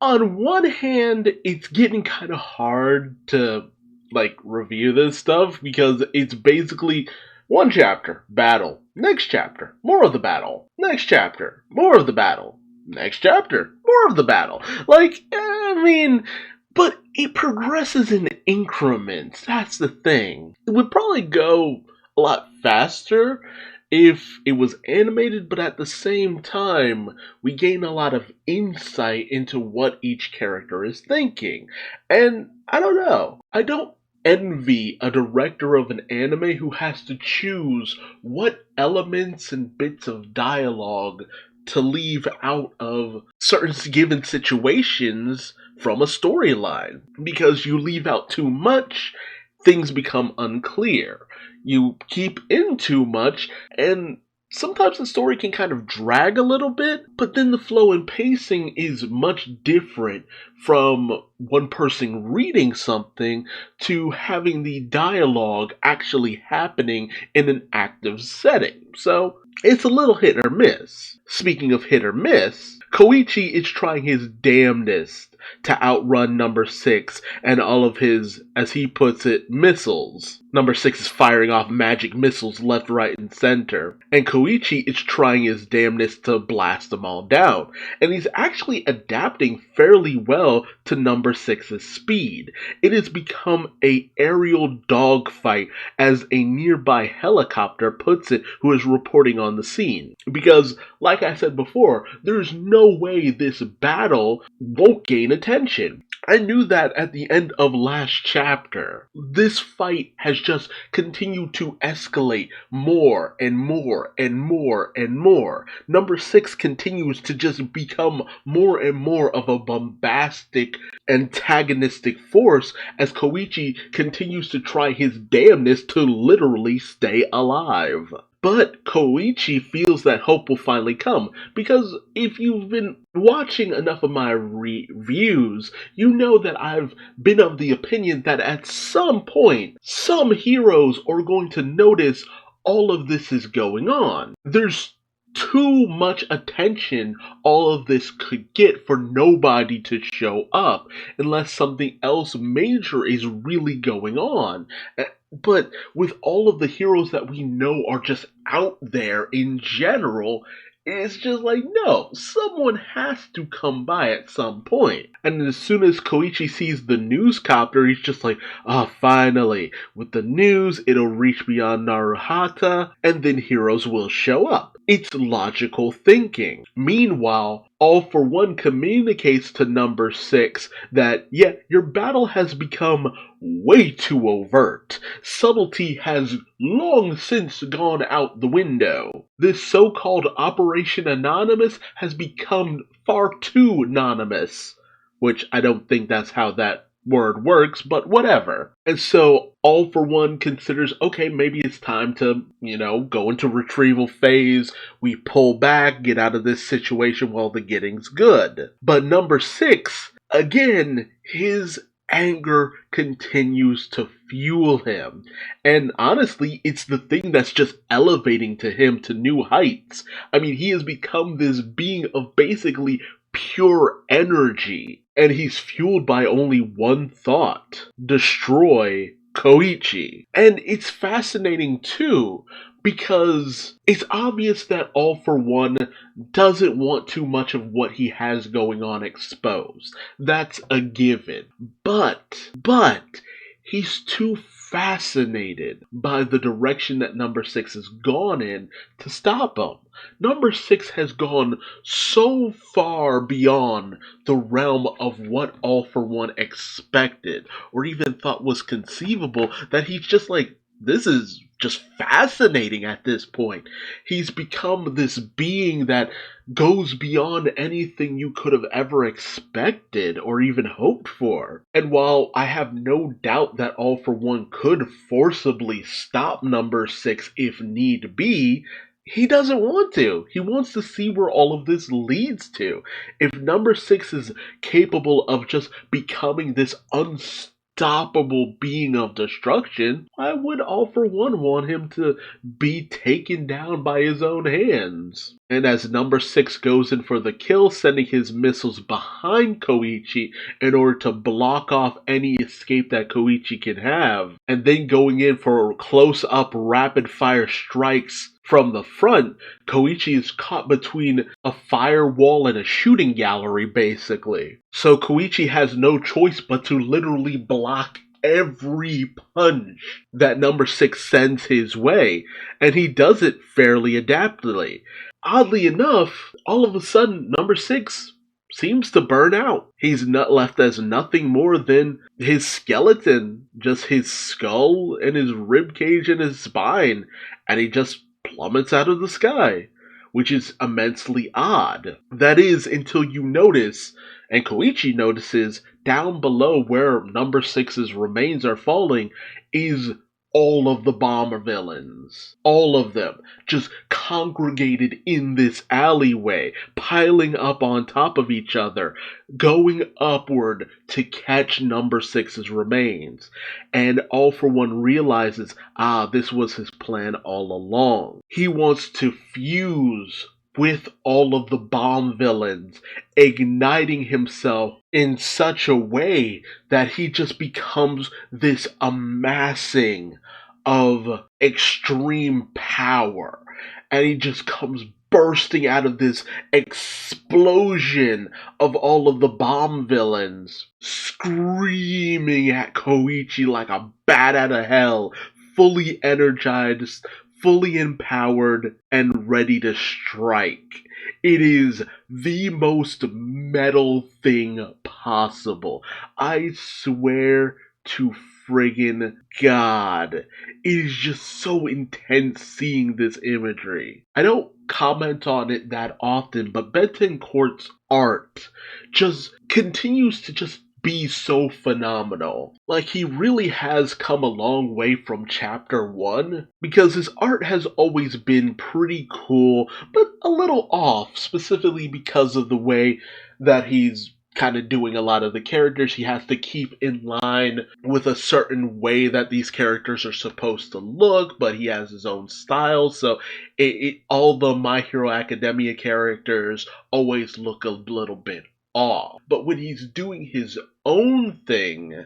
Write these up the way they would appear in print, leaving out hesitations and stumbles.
On one hand, it's getting kind of hard to review this stuff because it's basically one chapter, battle, next chapter, more of the battle, next chapter, more of the battle, next chapter, more of the battle. But it progresses in increments. That's the thing. It would probably go a lot faster if it was animated, but at the same time, we gain a lot of insight into what each character is thinking. And I don't know. I don't envy a director of an anime who has to choose what elements and bits of dialogue to leave out of certain given situations from a storyline. Because you leave out too much, things become unclear. You keep in too much, and sometimes the story can kind of drag a little bit, but then the flow and pacing is much different from one person reading something to having the dialogue actually happening in an active setting. So it's a little hit or miss. Speaking of hit or miss, Koichi is trying his damnedest to outrun number 6 and all of his, as he puts it, missiles. Number 6 is firing off magic missiles left, right, and center, and Koichi is trying his damnedest to blast them all down, and he's actually adapting fairly well to number 6's speed. It has become a aerial dogfight, as a nearby helicopter puts it, who is reporting on the scene. Because, like I said before, there's no way this battle won't gain attention. I knew that at the end of last chapter. This fight has just continued to escalate more and more and more and more. Number 6 continues to just become more and more of a bombastic, antagonistic force as Koichi continues to try his damnedest to literally stay alive. But Koichi feels that hope will finally come, because if you've been watching enough of my reviews, you know that I've been of the opinion that at some point, some heroes are going to notice all of this is going on. There's too much attention all of this could get for nobody to show up unless something else major is really going on. But with all of the heroes that we know are just out there in general, it's just like, no, someone has to come by at some point. And as soon as Koichi sees the newscopter, he's just like, finally, with the news, it'll reach beyond Naruhata, and then heroes will show up. It's logical thinking. Meanwhile, All For One communicates to number 6 that, your battle has become way too overt. Subtlety has long since gone out the window. This so-called Operation Anonymous has become far too anonymous. Which I don't think that's how that word works, but whatever. And so All For One considers, okay, maybe it's time to, go into retrieval phase. We pull back, get out of this situation while the getting's good. But number 6, again, his anger continues to fuel him. And honestly, it's the thing that's just elevating to him to new heights. I mean, he has become this being of basically pure energy, and he's fueled by only one thought: destroy Koichi. And it's fascinating too, because it's obvious that All For One doesn't want too much of what he has going on exposed. That's a given. But he's too fascinated by the direction that number 6 has gone in to stop him. Number 6 has gone so far beyond the realm of what All For One expected or even thought was conceivable that he's just like, this is just fascinating at this point. He's become this being that goes beyond anything you could have ever expected or even hoped for. And while I have no doubt that All For One could forcibly stop number 6 if need be, he doesn't want to. He wants to see where all of this leads to. If number 6 is capable of just becoming this unstoppable being of destruction, I would all for one want him to be taken down by his own hands. And as number 6 goes in for the kill, sending his missiles behind Koichi in order to block off any escape that Koichi can have, and then going in for close-up rapid-fire strikes from the front, Koichi is caught between a firewall and a shooting gallery, basically. So Koichi has no choice but to literally block every punch that number 6 sends his way, and he does it fairly adeptly. Oddly enough, all of a sudden, number 6 seems to burn out. He's not left as nothing more than his skeleton, just his skull and his ribcage and his spine, and he just plummets out of the sky, which is immensely odd. That is, until you notice, and Koichi notices, down below where number 6's remains are falling is all of the bomber villains. All of them just congregated in this alleyway, piling up on top of each other, going upward to catch number 6's remains. And All for One realizes, this was his plan all along. He wants to fuse with all of the bomb villains, igniting himself in such a way that he just becomes this amassing of extreme power. And he just comes bursting out of this explosion of all of the bomb villains, screaming at Koichi like a bat out of hell, fully energized, fully empowered, and ready to strike. It is the most metal thing possible. I swear to friggin' God. It is just so intense seeing this imagery. I don't comment on it that often, but Betancourt's art just continues to just be so phenomenal. Like, he really has come a long way from chapter 1, because his art has always been pretty cool, but a little off, specifically because of the way that he's kind of doing a lot of the characters. He has to keep in line with a certain way that these characters are supposed to look, but he has his own style, so all the My Hero Academia characters always look a little bit off. But when he's doing his own thing,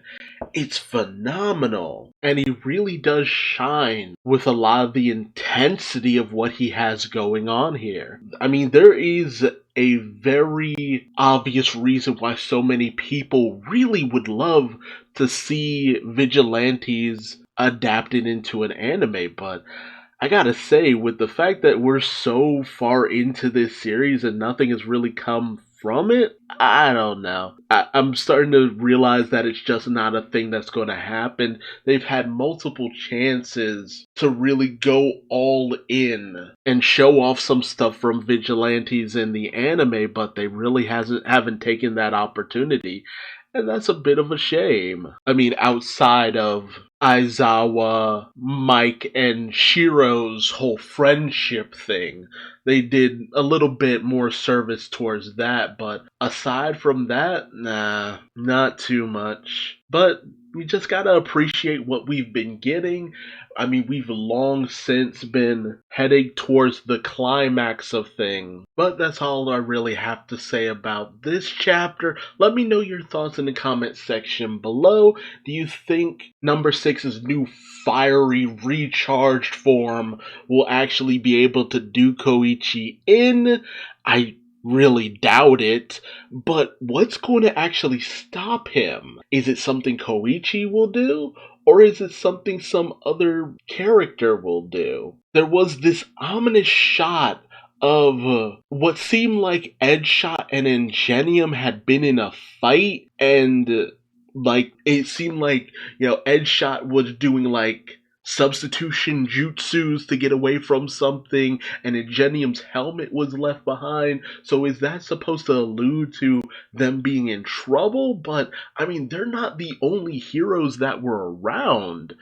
it's phenomenal. And he really does shine with a lot of the intensity of what he has going on here. I mean, there is a very obvious reason why so many people really would love to see Vigilantes adapted into an anime, but I gotta say, with the fact that we're so far into this series and nothing has really come from it, I don't know. I'm starting to realize that it's just not a thing that's going to happen. They've had multiple chances to really go all in and show off some stuff from Vigilantes in the anime, but they really haven't taken that opportunity. And that's a bit of a shame. I mean, outside of Aizawa, Mike, and Shiro's whole friendship thing, they did a little bit more service towards that, but aside from that, nah, not too much. But we just gotta appreciate what we've been getting. I mean, we've long since been heading towards the climax of things. But that's all I really have to say about this chapter. Let me know your thoughts in the comment section below. Do you think number 6's new fiery recharged form will actually be able to do Koichi in? I really doubt it, but what's going to actually stop him? Is it something Koichi will do, or is it something some other character will do? There was this ominous shot of what seemed like Edgeshot and Ingenium had been in a fight, and like it seemed like, Edgeshot was doing like substitution jutsus to get away from something, and Ingenium's helmet was left behind. So is that supposed to allude to them being in trouble? But I mean, they're not the only heroes that were around.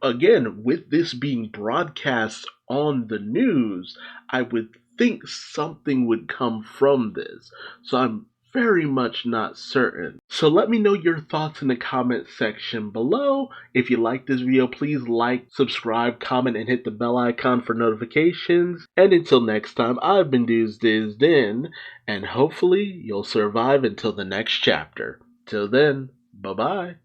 Again, with this being broadcast on the news, I would think something would come from this. So I'm very much not certain. So let me know your thoughts in the comment section below. If you like this video, please like, subscribe, comment, and hit the bell icon for notifications. And until next time, I've been Duuz-Diz-Din, and hopefully you'll survive until the next chapter. Till then, bye-bye.